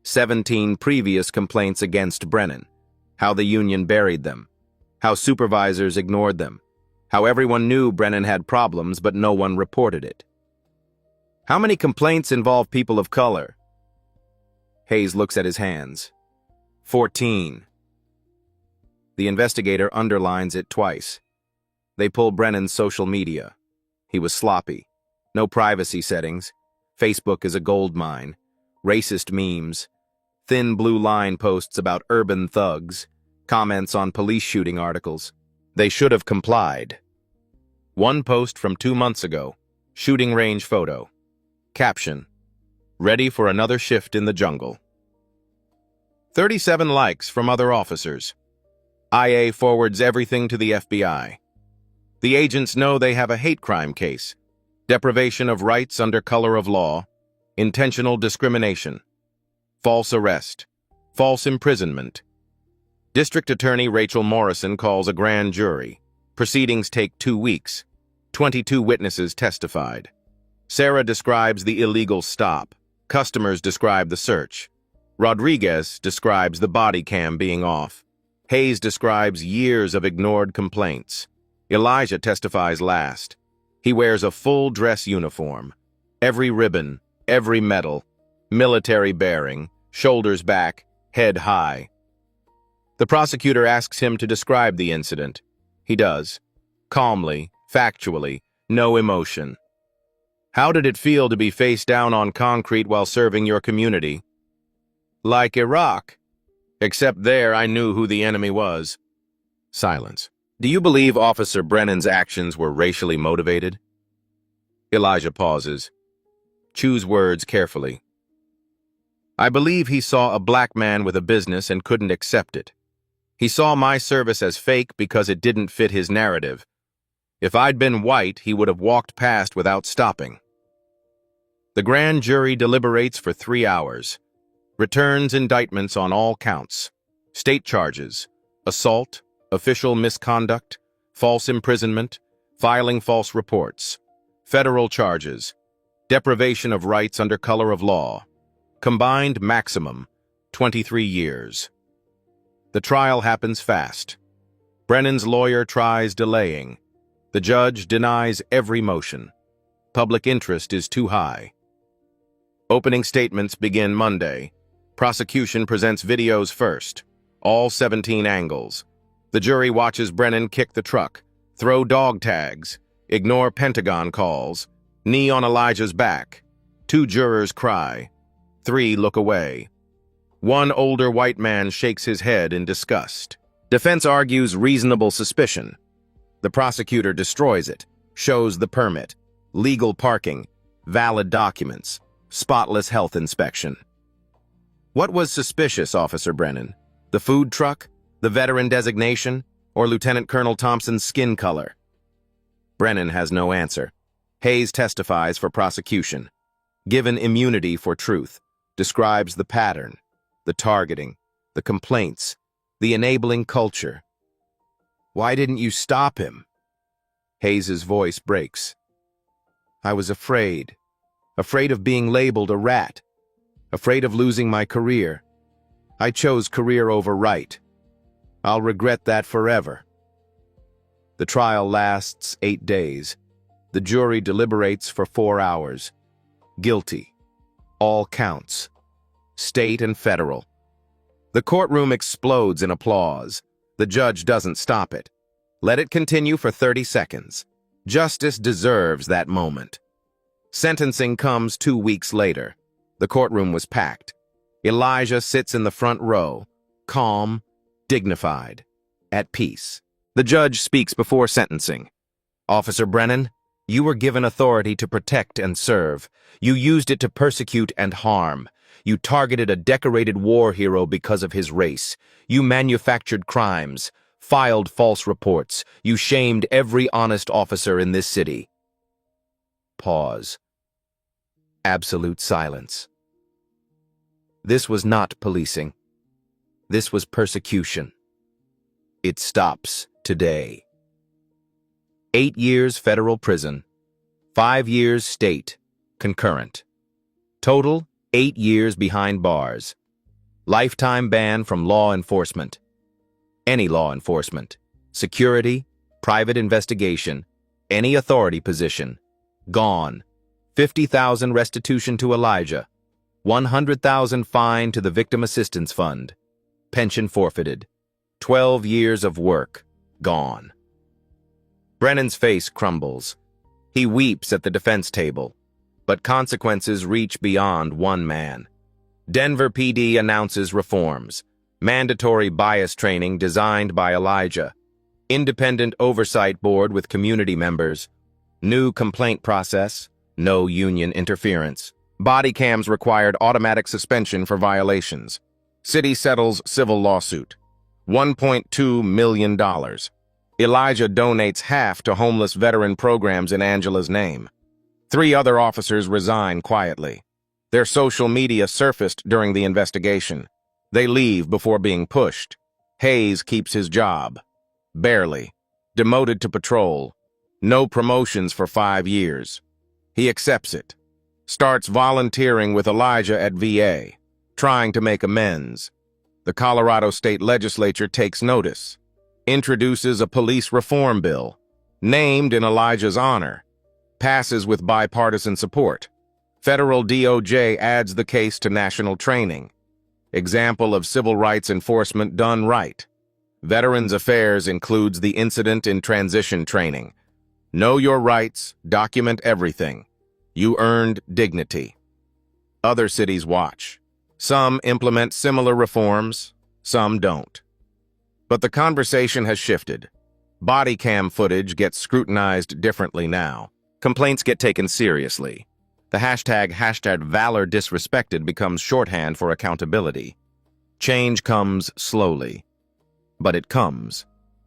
17 previous complaints against Brennan, how the union buried them, how supervisors ignored them, how everyone knew Brennan had problems but no one reported it. How many complaints involve people of color? Hayes looks at his hands. 14. The investigator underlines it twice. They pull Brennan's social media. He was sloppy. No privacy settings. Facebook is a gold mine. Racist memes. Thin blue line posts about urban thugs. Comments on police shooting articles. They should have complied. One post from 2 months ago. Shooting range photo. Caption: "Ready for another shift in the jungle." 37 likes from other officers. IA forwards everything to the FBI. The agents know they have a hate crime case. Deprivation of rights under color of law. Intentional discrimination. False arrest. False imprisonment. District Attorney Rachel Morrison calls a grand jury. Proceedings take 2 weeks. 22 witnesses testified. Sarah describes the illegal stop. Customers describe the search. Rodriguez describes the body cam being off. Hayes describes years of ignored complaints. Elijah testifies last. He wears a full dress uniform. Every ribbon, every medal, military bearing, shoulders back, head high. The prosecutor asks him to describe the incident. He does. Calmly, factually, no emotion. How did it feel to be face down on concrete while serving your community? Like Iraq. Except there I knew who the enemy was. Silence. Do you believe Officer Brennan's actions were racially motivated? Elijah pauses. Choose words carefully. I believe he saw a black man with a business and couldn't accept it. He saw my service as fake because it didn't fit his narrative. If I'd been white, he would have walked past without stopping. The grand jury deliberates for 3 hours, returns indictments on all counts, state charges, assault, official misconduct, false imprisonment, filing false reports, federal charges, deprivation of rights under color of law, combined maximum, 23 years. The trial happens fast. Brennan's lawyer tries delaying. The judge denies every motion. Public interest is too high. Opening statements begin Monday. Prosecution presents videos first, all 17 angles. The jury watches Brennan kick the truck, throw dog tags, ignore Pentagon calls, knee on Elijah's back. 2 jurors cry. 3 look away. 1 older white man shakes his head in disgust. Defense argues reasonable suspicion. The prosecutor destroys it, shows the permit, legal parking, valid documents, spotless health inspection. What was suspicious, Officer Brennan? The food truck, the veteran designation, or Lieutenant Colonel Thompson's skin color? Brennan has no answer. Hayes testifies for prosecution. Given immunity for truth, describes the pattern, the targeting, the complaints, the enabling culture. Why didn't you stop him? Hayes's voice breaks. I was afraid of being labeled a rat, afraid of losing my career. I chose career over right. I'll regret that forever. The trial lasts 8 days. The jury deliberates for 4 hours. Guilty. All counts. State and federal. The courtroom explodes in applause. The judge doesn't stop it. Let it continue for 30 seconds. Justice deserves that moment. Sentencing comes 2 weeks later. The courtroom was packed. Elijah sits in the front row, calm, dignified, at peace. The judge speaks before sentencing. Officer Brennan, you were given authority to protect and serve. You used it to persecute and harm. You targeted a decorated war hero because of his race. You manufactured crimes, filed false reports. You shamed every honest officer in this city. Pause. Absolute silence. This was not policing. This was persecution. It stops today. 8 years federal prison, 5 years state, concurrent. Total, 8 years behind bars. Lifetime ban from law enforcement. Any law enforcement. Security, private investigation, any authority position. Gone. 50,000 restitution to Elijah. 100,000 fine to the Victim Assistance Fund. Pension forfeited. 12 years of work. Gone. Brennan's face crumbles. He weeps at the defense table. But consequences reach beyond one man. Denver PD announces reforms. Mandatory bias training designed by Elijah. Independent oversight board with community members. New complaint process. No union interference. Body cams required automatic suspension for violations. City settles civil lawsuit. $1.2 million. Elijah donates half to homeless veteran programs in Angela's name. 3 other officers resign quietly. Their social media surfaced during the investigation. They leave before being pushed. Hayes keeps his job. Barely. Demoted to patrol. No promotions for 5 years. He accepts it. Starts volunteering with Elijah at VA, trying to make amends. The Colorado State Legislature takes notice. Introduces a police reform bill, named in Elijah's honor. Passes with bipartisan support. Federal DOJ adds the case to national training. Example of civil rights enforcement done right. Veterans Affairs includes the incident in transition training. Know your rights, document everything. You earned dignity. Other cities watch. Some implement similar reforms, some don't. But the conversation has shifted. Body cam footage gets scrutinized differently now. Complaints get taken seriously. The hashtag Valor Disrespected becomes shorthand for accountability. Change comes slowly. But it comes.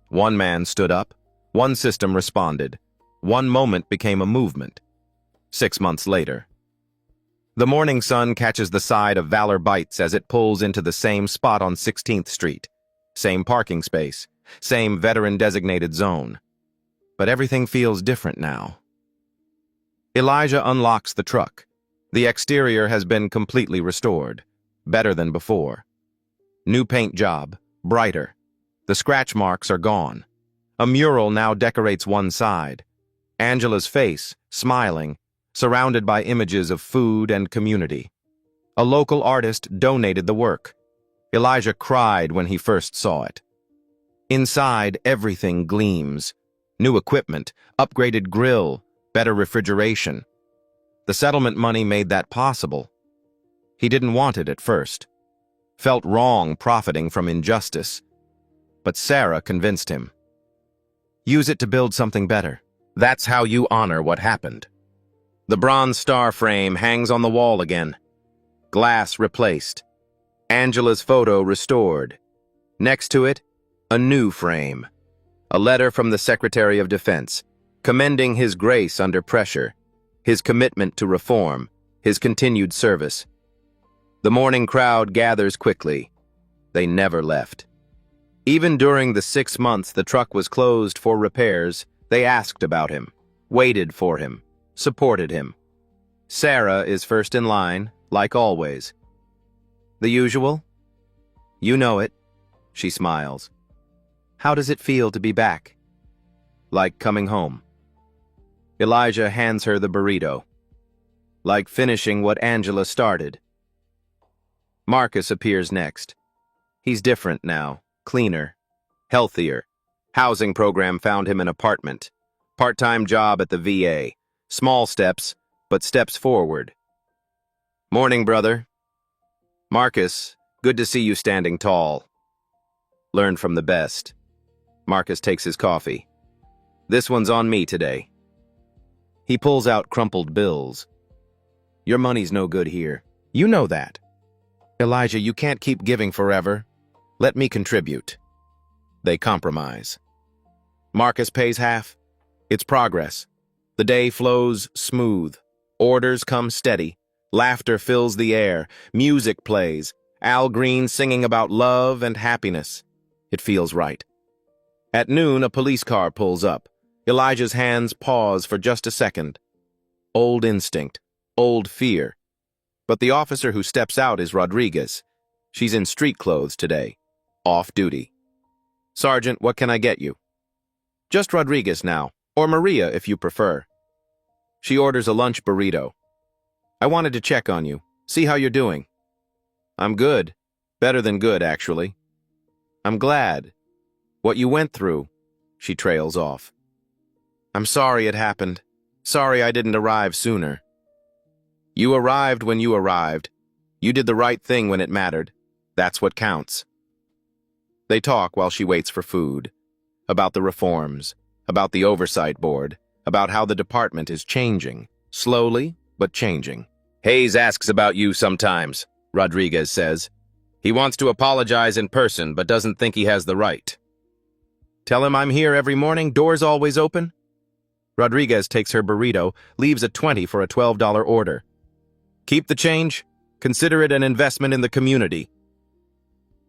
One man stood up. One system responded. One moment became a movement. 6 months later. The morning sun catches the side of Valor Bites as it pulls into the same spot on 16th Street. Same parking space. Same veteran-designated zone. But everything feels different now. Elijah unlocks the truck. The exterior has been completely restored. Better than before. New paint job. Brighter. The scratch marks are gone. A mural now decorates one side. Angela's face, smiling, surrounded by images of food and community. A local artist donated the work. Elijah cried when he first saw it. Inside, everything gleams. New equipment, upgraded grill, better refrigeration. The settlement money made that possible. He didn't want it at first. Felt wrong profiting from injustice. But Sarah convinced him. Use it to build something better. That's how you honor what happened. The bronze star frame hangs on the wall again. Glass replaced. Angela's photo restored. Next to it, a new frame. A letter from the Secretary of Defense, commending his grace under pressure, his commitment to reform, his continued service. The morning crowd gathers quickly. They never left. Even during the 6 months the truck was closed for repairs, they asked about him, waited for him, supported him. Sarah is first in line, like always. The usual? You know it. She smiles. How does it feel to be back? Like coming home. Elijah hands her the burrito. Like finishing what Angela started. Marcus appears next. He's different now, cleaner, healthier. Housing program found him an apartment. Part-time job at the VA. Small steps, but steps forward. Morning, brother. Marcus, good to see you standing tall. Learn from the best. Marcus takes his coffee. This one's on me today. He pulls out crumpled bills. Your money's no good here. You know that. Elijah, you can't keep giving forever. Let me contribute. They compromise. Marcus pays half. It's progress. The day flows smooth. Orders come steady. Laughter fills the air. Music plays. Al Green singing about love and happiness. It feels right. At noon, a police car pulls up. Elijah's hands pause for just a second. Old instinct. Old fear. But the officer who steps out is Rodriguez. She's in street clothes today. Off duty. Sergeant, what can I get you? Just Rodriguez now, or Maria if you prefer. She orders a lunch burrito. I wanted to check on you, see how you're doing. I'm good. Better than good, actually. I'm glad. What you went through, she trails off. I'm sorry it happened. Sorry I didn't arrive sooner. You arrived when you arrived. You did the right thing when it mattered. That's what counts. They talk while she waits for food. About the reforms, about the oversight board, about how the department is changing. Slowly, but changing. Hayes asks about you sometimes, Rodriguez says. He wants to apologize in person, but doesn't think he has the right. Tell him I'm here every morning, doors always open. Rodriguez takes her burrito, leaves a 20 for a $12 order. Keep the change. Consider it an investment in the community.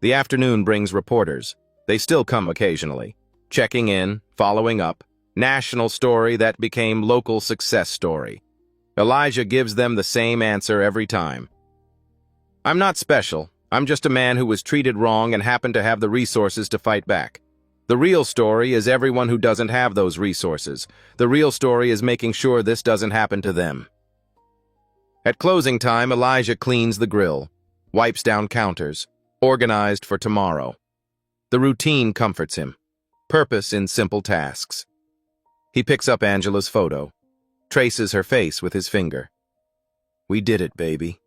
The afternoon brings reporters. They still come occasionally. Checking in, following up. National story that became local success story. Elijah gives them the same answer every time. I'm not special. I'm just a man who was treated wrong and happened to have the resources to fight back. The real story is everyone who doesn't have those resources. The real story is making sure this doesn't happen to them. At closing time, Elijah cleans the grill, wipes down counters, organized for tomorrow. The routine comforts him. Purpose in simple tasks. He picks up Angela's photo, traces her face with his finger. We did it, baby.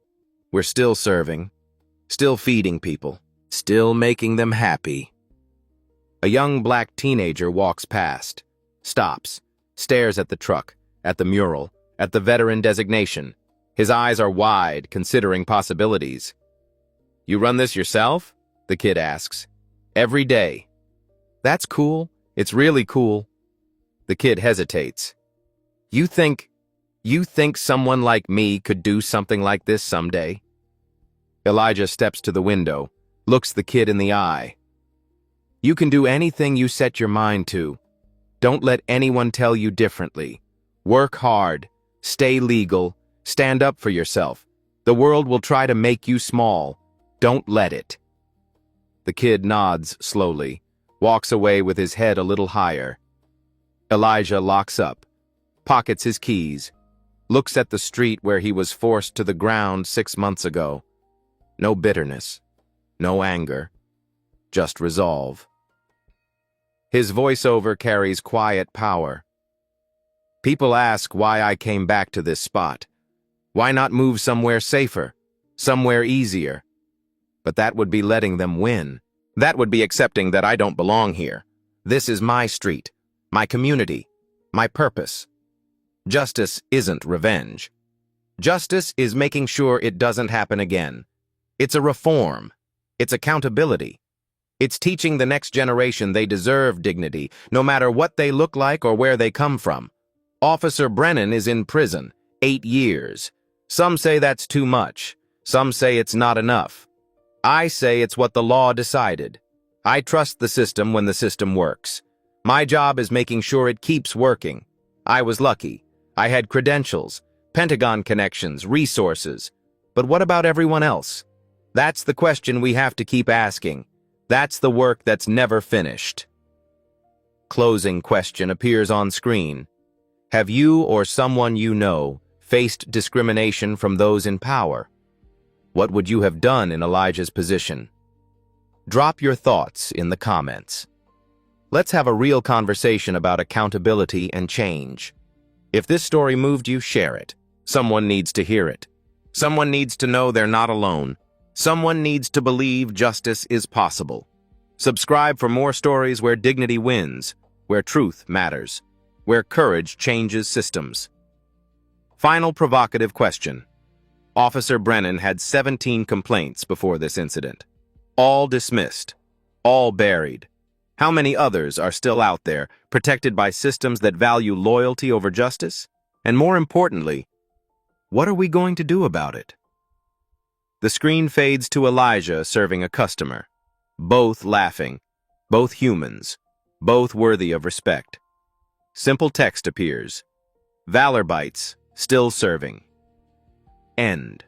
We're still serving, still feeding people, still making them happy. A young black teenager walks past, stops, stares at the truck, at the mural, at the veteran designation. His eyes are wide, considering possibilities. You run this yourself? The kid asks. Every day. That's cool. It's really cool. The kid hesitates. You think someone like me could do something like this someday? Elijah steps to the window, looks the kid in the eye. You can do anything you set your mind to. Don't let anyone tell you differently. Work hard, stay legal, stand up for yourself. The world will try to make you small. Don't let it. The kid nods slowly, walks away with his head a little higher. Elijah locks up, pockets his keys, looks at the street where he was forced to the ground 6 months ago. No bitterness, no anger, just resolve. His voiceover carries quiet power. People ask why I came back to this spot. Why not move somewhere safer, somewhere easier? But that would be letting them win. That would be accepting that I don't belong here. This is my street, my community, my purpose. Justice isn't revenge. Justice is making sure it doesn't happen again. It's a reform. It's accountability. It's teaching the next generation they deserve dignity, no matter what they look like or where they come from. Officer Brennan is in prison, 8 years. Some say that's too much. Some say it's not enough. I say it's what the law decided. I trust the system when the system works. My job is making sure it keeps working. I was lucky. I had credentials, Pentagon connections, resources. But what about everyone else? That's the question we have to keep asking. That's the work that's never finished. Closing question appears on screen. Have you or someone you know faced discrimination from those in power? What would you have done in Elijah's position? Drop your thoughts in the comments. Let's have a real conversation about accountability and change. If this story moved you, share it. Someone needs to hear it. Someone needs to know they're not alone. Someone needs to believe justice is possible. Subscribe for more stories where dignity wins, where truth matters, where courage changes systems. Final provocative question. Officer Brennan had 17 complaints before this incident. All dismissed. All buried. How many others are still out there, protected by systems that value loyalty over justice? And more importantly, what are we going to do about it? The screen fades to Elijah serving a customer. Both laughing. Both humans. Both worthy of respect. Simple text appears. Valor Bites, still serving. End.